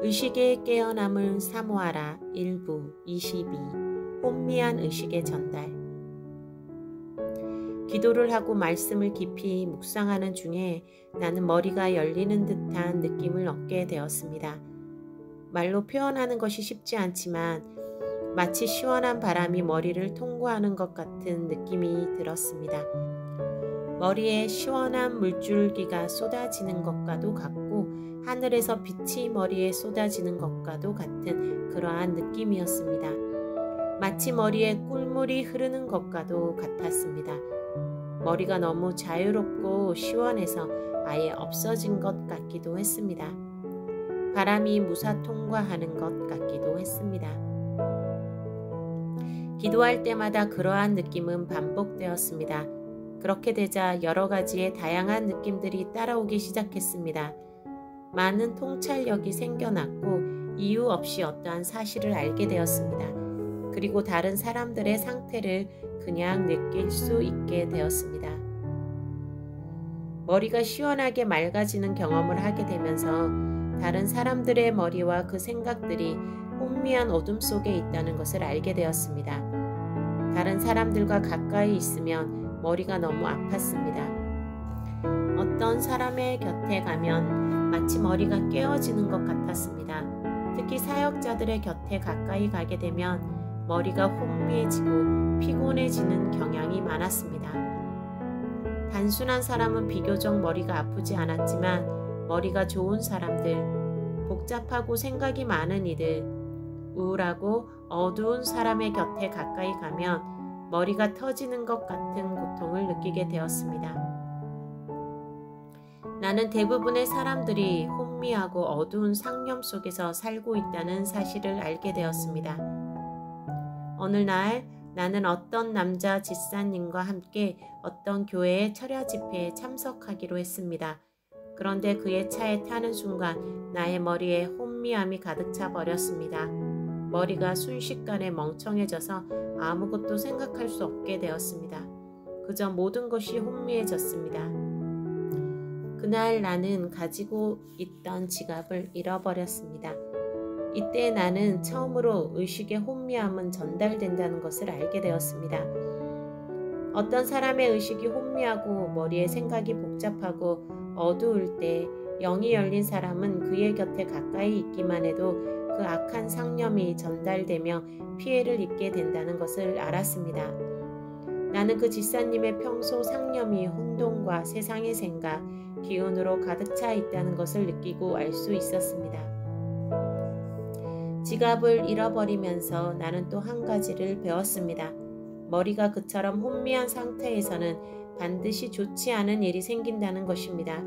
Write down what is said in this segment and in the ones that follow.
의식의 깨어남을 사모하라. 일부 22. 혼미한 의식의 전달. 기도를 하고 말씀을 깊이 묵상하는 중에 나는 머리가 열리는 듯한 느낌을 얻게 되었습니다. 말로 표현하는 것이 쉽지 않지만 마치 시원한 바람이 머리를 통과하는 것 같은 느낌이 들었습니다. 머리에 시원한 물줄기가 쏟아지는 것과도 같고 하늘에서 빛이 머리에 쏟아지는 것과도 같은 그러한 느낌이었습니다. 마치 머리에 꿀물이 흐르는 것과도 같았습니다. 머리가 너무 자유롭고 시원해서 아예 없어진 것 같기도 했습니다. 바람이 무사 통과하는 것 같기도 했습니다. 기도할 때마다 그러한 느낌은 반복되었습니다. 그렇게 되자 여러 가지의 다양한 느낌들이 따라오기 시작했습니다. 많은 통찰력이 생겨났고 이유 없이 어떠한 사실을 알게 되었습니다. 그리고 다른 사람들의 상태를 그냥 느낄 수 있게 되었습니다. 머리가 시원하게 맑아지는 경험을 하게 되면서 다른 사람들의 머리와 그 생각들이 혼미한 어둠 속에 있다는 것을 알게 되었습니다. 다른 사람들과 가까이 있으면 머리가 너무 아팠습니다. 어떤 사람의 곁에 가면 마치 머리가 깨어지는 것 같았습니다. 특히 사역자들의 곁에 가까이 가게 되면 머리가 혼미해지고 피곤해지는 경향이 많았습니다. 단순한 사람은 비교적 머리가 아프지 않았지만 머리가 좋은 사람들, 복잡하고 생각이 많은 이들, 우울하고 어두운 사람의 곁에 가까이 가면 머리가 터지는 것 같은 고통을 느끼게 되었습니다. 나는 대부분의 사람들이 혼미하고 어두운 상념 속에서 살고 있다는 사실을 알게 되었습니다. 어느 날 나는 어떤 남자 집사님과 함께 어떤 교회의 철야 집회에 참석하기로 했습니다. 그런데 그의 차에 타는 순간 나의 머리에 혼미함이 가득 차 버렸습니다. 머리가 순식간에 멍청해져서 아무것도 생각할 수 없게 되었습니다. 그저 모든 것이 혼미해졌습니다. 그날 나는 가지고 있던 지갑을 잃어버렸습니다. 이때 나는 처음으로 의식의 혼미함은 전달된다는 것을 알게 되었습니다. 어떤 사람의 의식이 혼미하고 머리에 생각이 복잡하고 어두울 때 영이 열린 사람은 그의 곁에 가까이 있기만 해도 그 악한 상념이 전달되며 피해를 입게 된다는 것을 알았습니다. 나는 그 집사님의 평소 상념이 혼돈과 세상의 생각, 기운으로 가득 차 있다는 것을 느끼고 알 수 있었습니다. 지갑을 잃어버리면서 나는 또 한 가지를 배웠습니다. 머리가 그처럼 혼미한 상태에서는 반드시 좋지 않은 일이 생긴다는 것입니다.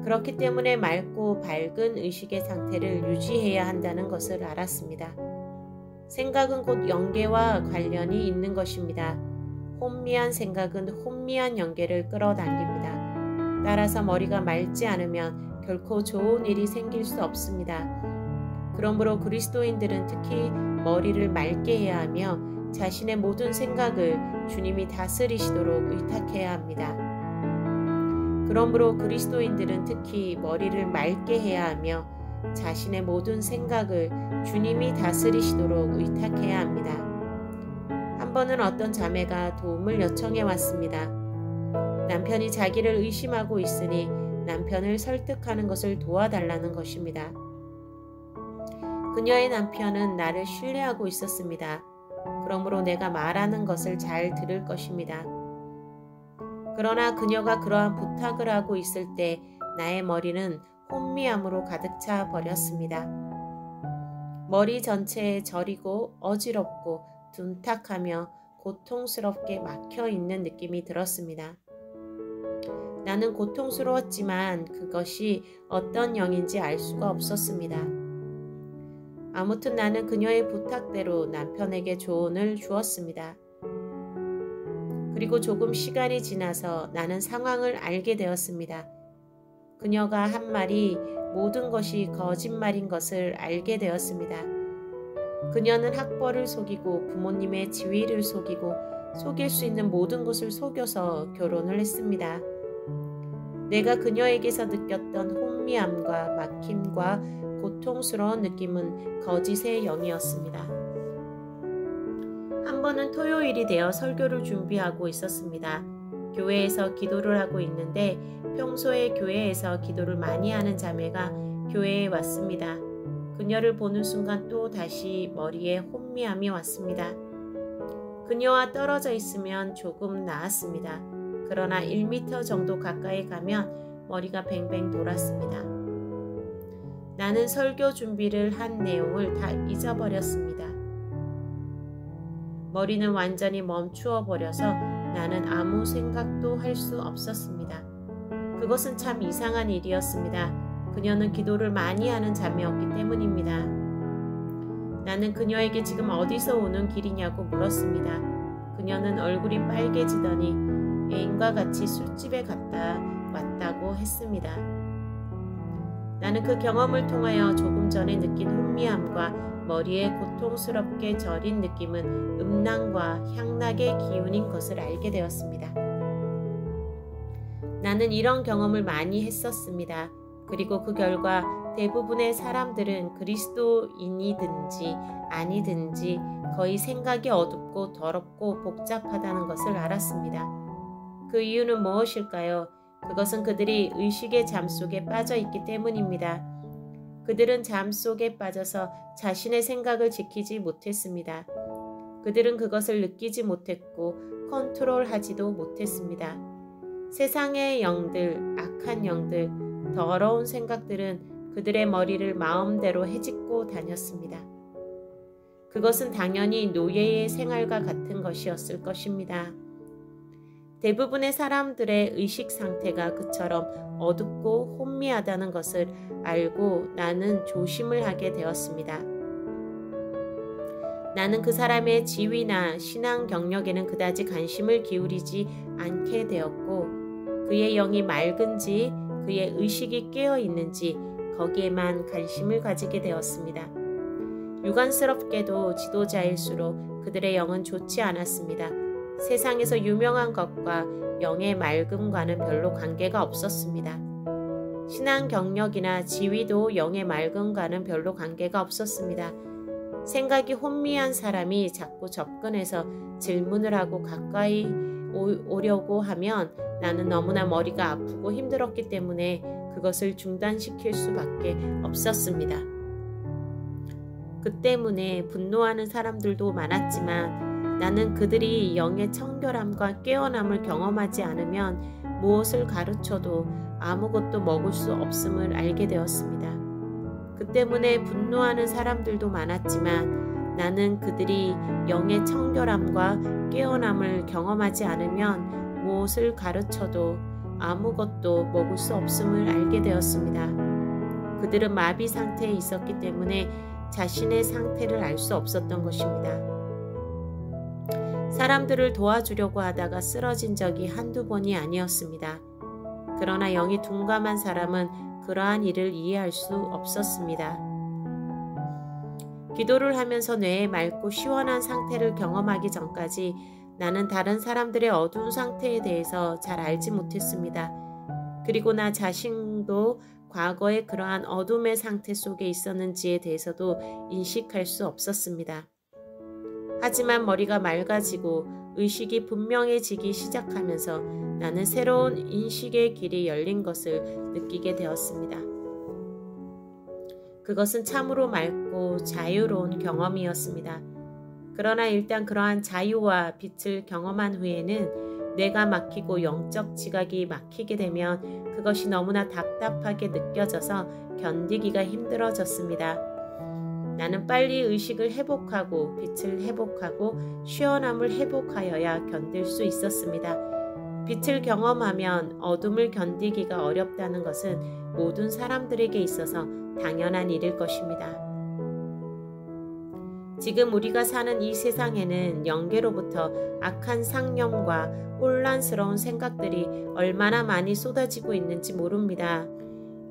그렇기 때문에 맑고 밝은 의식의 상태를 유지해야 한다는 것을 알았습니다. 생각은 곧 연계와 관련이 있는 것입니다. 혼미한 생각은 혼미한 연계를 끌어당깁니다. 따라서 머리가 맑지 않으면 결코 좋은 일이 생길 수 없습니다. 그러므로 그리스도인들은 특히 머리를 맑게 해야 하며 자신의 모든 생각을 주님이 다스리시도록 의탁해야 합니다. 그러므로 그리스도인들은 특히 머리를 맑게 해야 하며 자신의 모든 생각을 주님이 다스리시도록 의탁해야 합니다. 한 번은 어떤 자매가 도움을 요청해 왔습니다. 남편이 자기를 의심하고 있으니 남편을 설득하는 것을 도와달라는 것입니다. 그녀의 남편은 나를 신뢰하고 있었습니다. 그러므로 내가 말하는 것을 잘 들을 것입니다. 그러나 그녀가 그러한 부탁을 하고 있을 때 나의 머리는 혼미함으로 가득 차 버렸습니다. 머리 전체에 저리고 어지럽고 둔탁하며 고통스럽게 막혀 있는 느낌이 들었습니다. 나는 고통스러웠지만 그것이 어떤 영인지 알 수가 없었습니다. 아무튼 나는 그녀의 부탁대로 남편에게 조언을 주었습니다. 그리고 조금 시간이 지나서 나는 상황을 알게 되었습니다. 그녀가 한 말이 모든 것이 거짓말인 것을 알게 되었습니다. 그녀는 학벌을 속이고 부모님의 지위를 속이고 속일 수 있는 모든 것을 속여서 결혼을 했습니다. 내가 그녀에게서 느꼈던 혼미함과 막힘과 고통스러운 느낌은 거짓의 영이었습니다. 한 번은 토요일이 되어 설교를 준비하고 있었습니다. 교회에서 기도를 하고 있는데 평소에 교회에서 기도를 많이 하는 자매가 교회에 왔습니다. 그녀를 보는 순간 또 다시 머리에 혼미함이 왔습니다. 그녀와 떨어져 있으면 조금 나았습니다. 그러나 1m 정도 가까이 가면 머리가 뱅뱅 돌았습니다. 나는 설교 준비를 한 내용을 다 잊어버렸습니다. 머리는 완전히 멈추어 버려서 나는 아무 생각도 할 수 없었습니다. 그것은 참 이상한 일이었습니다. 그녀는 기도를 많이 하는 자매였기 때문입니다. 나는 그녀에게 지금 어디서 오는 길이냐고 물었습니다. 그녀는 얼굴이 빨개지더니 애인과 같이 술집에 갔다 왔다고 했습니다. 나는 그 경험을 통하여 조금 전에 느낀 혼미함과 머리에 고통스럽게 저린 느낌은 음란과 향락의 기운인 것을 알게 되었습니다. 나는 이런 경험을 많이 했었습니다. 그리고 그 결과 대부분의 사람들은 그리스도인이든지 아니든지 거의 생각이 어둡고 더럽고 복잡하다는 것을 알았습니다. 그 이유는 무엇일까요? 그것은 그들이 의식의 잠 속에 빠져 있기 때문입니다. 그들은 잠 속에 빠져서 자신의 생각을 지키지 못했습니다. 그들은 그것을 느끼지 못했고 컨트롤하지도 못했습니다. 세상의 영들, 악한 영들, 더러운 생각들은 그들의 머리를 마음대로 헤집고 다녔습니다. 그것은 당연히 노예의 생활과 같은 것이었을 것입니다. 대부분의 사람들의 의식 상태가 그처럼 어둡고 혼미하다는 것을 알고 나는 조심을 하게 되었습니다. 나는 그 사람의 지위나 신앙 경력에는 그다지 관심을 기울이지 않게 되었고 그의 영이 맑은지 그의 의식이 깨어 있는지 거기에만 관심을 가지게 되었습니다. 유관스럽게도 지도자일수록 그들의 영은 좋지 않았습니다. 세상에서 유명한 것과 영의 맑음과는 별로 관계가 없었습니다. 신앙 경력이나 지위도 영의 맑음과는 별로 관계가 없었습니다. 생각이 혼미한 사람이 자꾸 접근해서 질문을 하고 가까이 오려고 하면 나는 너무나 머리가 아프고 힘들었기 때문에 그것을 중단시킬 수밖에 없었습니다. 그 때문에 분노하는 사람들도 많았지만 나는 그들이 영의 청결함과 깨어남을 경험하지 않으면 무엇을 가르쳐도 아무것도 먹을 수 없음을 알게 되었습니다. 그 때문에 분노하는 사람들도 많았지만 나는 그들이 영의 청결함과 깨어남을 경험하지 않으면 무엇을 가르쳐도 아무것도 먹을 수 없음을 알게 되었습니다. 그들은 마비 상태에 있었기 때문에 자신의 상태를 알 수 없었던 것입니다. 사람들을 도와주려고 하다가 쓰러진 적이 한두 번이 아니었습니다. 그러나 영이 둔감한 사람은 그러한 일을 이해할 수 없었습니다. 기도를 하면서 뇌의 맑고 시원한 상태를 경험하기 전까지 나는 다른 사람들의 어두운 상태에 대해서 잘 알지 못했습니다. 그리고 나 자신도 과거에 그러한 어둠의 상태 속에 있었는지에 대해서도 인식할 수 없었습니다. 하지만 머리가 맑아지고 의식이 분명해지기 시작하면서 나는 새로운 인식의 길이 열린 것을 느끼게 되었습니다. 그것은 참으로 맑고 자유로운 경험이었습니다. 그러나 일단 그러한 자유와 빛을 경험한 후에는 뇌가 막히고 영적 지각이 막히게 되면 그것이 너무나 답답하게 느껴져서 견디기가 힘들어졌습니다. 나는 빨리 의식을 회복하고 빛을 회복하고 시원함을 회복하여야 견딜 수 있었습니다. 빛을 경험하면 어둠을 견디기가 어렵다는 것은 모든 사람들에게 있어서 당연한 일일 것입니다. 지금 우리가 사는 이 세상에는 영계로부터 악한 상념과 혼란스러운 생각들이 얼마나 많이 쏟아지고 있는지 모릅니다.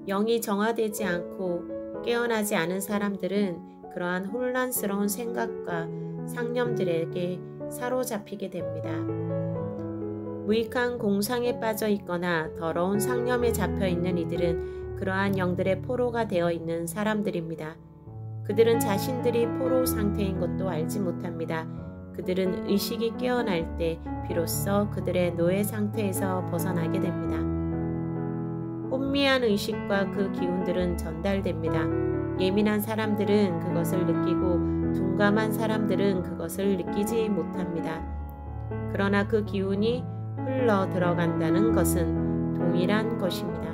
영이 정화되지 않고 깨어나지 않은 사람들은 그러한 혼란스러운 생각과 상념들에게 사로잡히게 됩니다. 무익한 공상에 빠져 있거나 더러운 상념에 잡혀 있는 이들은 그러한 영들의 포로가 되어 있는 사람들입니다. 그들은 자신들이 포로 상태인 것도 알지 못합니다. 그들은 의식이 깨어날 때 비로소 그들의 노예 상태에서 벗어나게 됩니다. 혼미한 의식과 그 기운들은 전달됩니다. 예민한 사람들은 그것을 느끼고 둔감한 사람들은 그것을 느끼지 못합니다. 그러나 그 기운이 흘러 들어간다는 것은 동일한 것입니다.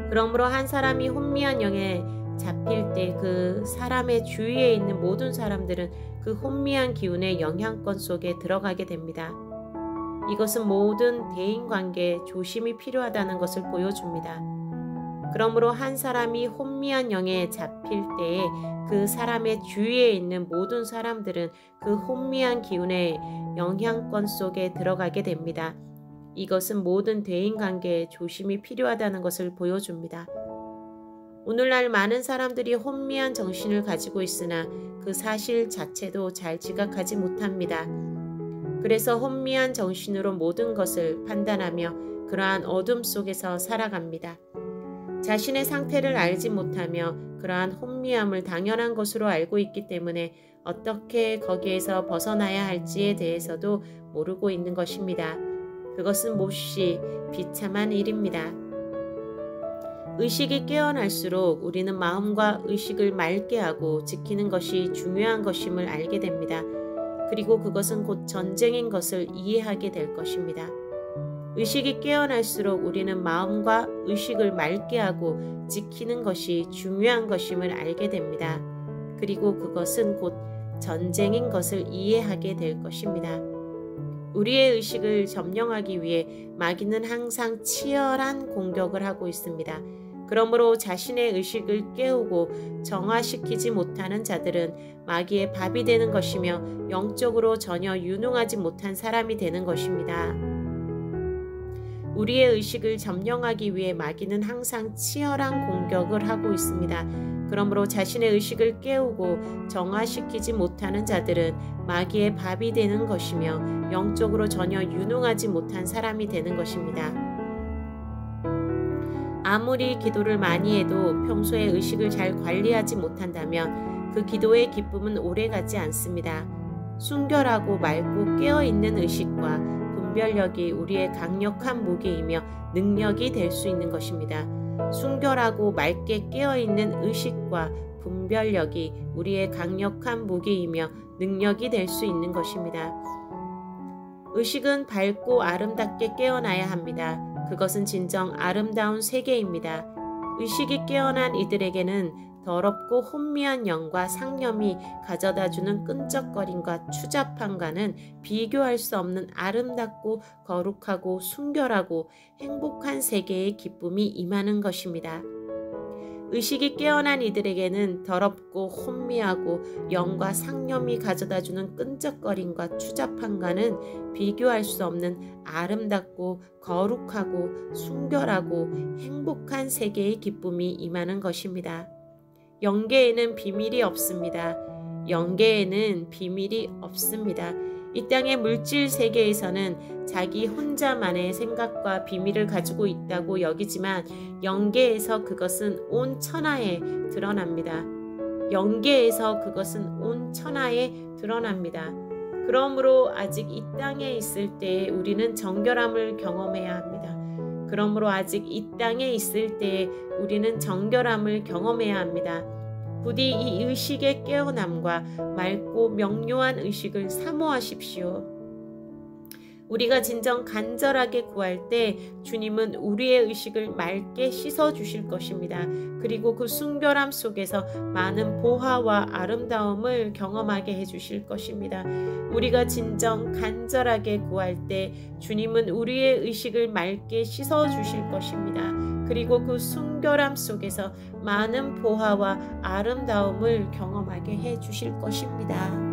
그러므로 한 사람이 혼미한 영에 잡힐 때 그 사람의 주위에 있는 모든 사람들은 그 혼미한 기운의 영향권 속에 들어가게 됩니다. 이것은 모든 대인관계에 조심이 필요하다는 것을 보여줍니다. 그러므로 한 사람이 혼미한 영에 잡힐 때에 그 사람의 주위에 있는 모든 사람들은 그 혼미한 기운의 영향권 속에 들어가게 됩니다. 이것은 모든 대인관계에 조심이 필요하다는 것을 보여줍니다. 오늘날 많은 사람들이 혼미한 정신을 가지고 있으나 그 사실 자체도 잘 지각하지 못합니다. 그래서 혼미한 정신으로 모든 것을 판단하며 그러한 어둠 속에서 살아갑니다. 자신의 상태를 알지 못하며 그러한 혼미함을 당연한 것으로 알고 있기 때문에 어떻게 거기에서 벗어나야 할지에 대해서도 모르고 있는 것입니다. 그것은 몹시 비참한 일입니다. 의식이 깨어날수록 우리는 마음과 의식을 맑게 하고 지키는 것이 중요한 것임을 알게 됩니다. 그리고 그것은 곧 전쟁인 것을 이해하게 될 것입니다. 의식이 깨어날수록 우리는 마음과 의식을 맑게 하고 지키는 것이 중요한 것임을 알게 됩니다. 그리고 그것은 곧 전쟁인 것을 이해하게 될 것입니다. 우리의 의식을 점령하기 위해 마귀는 항상 치열한 공격을 하고 있습니다. 그러므로 자신의 의식을 깨우고 정화시키지 못하는 자들은 마귀의 밥이 되는 것이며 영적으로 전혀 유능하지 못한 사람이 되는 것입니다. 우리의 의식을 점령하기 위해 마귀는 항상 치열한 공격을 하고 있습니다. 그러므로 자신의 의식을 깨우고 정화시키지 못하는 자들은 마귀의 밥이 되는 것이며 영적으로 전혀 유능하지 못한 사람이 되는 것입니다. 아무리 기도를 많이 해도 평소에 의식을 잘 관리하지 못한다면 그 기도의 기쁨은 오래가지 않습니다. 순결하고 맑고 깨어있는 의식과 분별력이 우리의 강력한 무기이며 능력이 될 수 있는 것입니다. 순결하고 맑게 깨어있는 의식과 분별력이 우리의 강력한 무기이며 능력이 될 수 있는 것입니다. 의식은 밝고 아름답게 깨어나야 합니다. 그것은 진정 아름다운 세계입니다. 의식이 깨어난 이들에게는 더럽고 혼미한 영과 상념이 가져다주는 끈적거림과 추잡함과는 비교할 수 없는 아름답고 거룩하고 순결하고 행복한 세계의 기쁨이 임하는 것입니다. 의식이 깨어난 이들에게는 더럽고 혼미하고 영과 상념이 가져다주는 끈적거림과 추잡함과는 비교할 수 없는 아름답고 거룩하고 순결하고 행복한 세계의 기쁨이 임하는 것입니다. 영계에는 비밀이 없습니다. 영계에는 비밀이 없습니다. 이 땅의 물질 세계에서는 자기 혼자만의 생각과 비밀을 가지고 있다고 여기지만 영계에서 그것은 온 천하에 드러납니다. 영계에서 그것은 온 천하에 드러납니다. 그러므로 아직 이 땅에 있을 때 우리는 정결함을 경험해야 합니다. 그러므로 아직 이 땅에 있을 때 우리는 정결함을 경험해야 합니다. 부디 이 의식의 깨어남과 맑고 명료한 의식을 사모하십시오. 우리가 진정 간절하게 구할 때 주님은 우리의 의식을 맑게 씻어주실 것입니다. 그리고 그 순결함 속에서 많은 보화와 아름다움을 경험하게 해주실 것입니다. 우리가 진정 간절하게 구할 때 주님은 우리의 의식을 맑게 씻어주실 것입니다. 그리고 그 순결함 속에서 많은 보화와 아름다움을 경험하게 해주실 것입니다.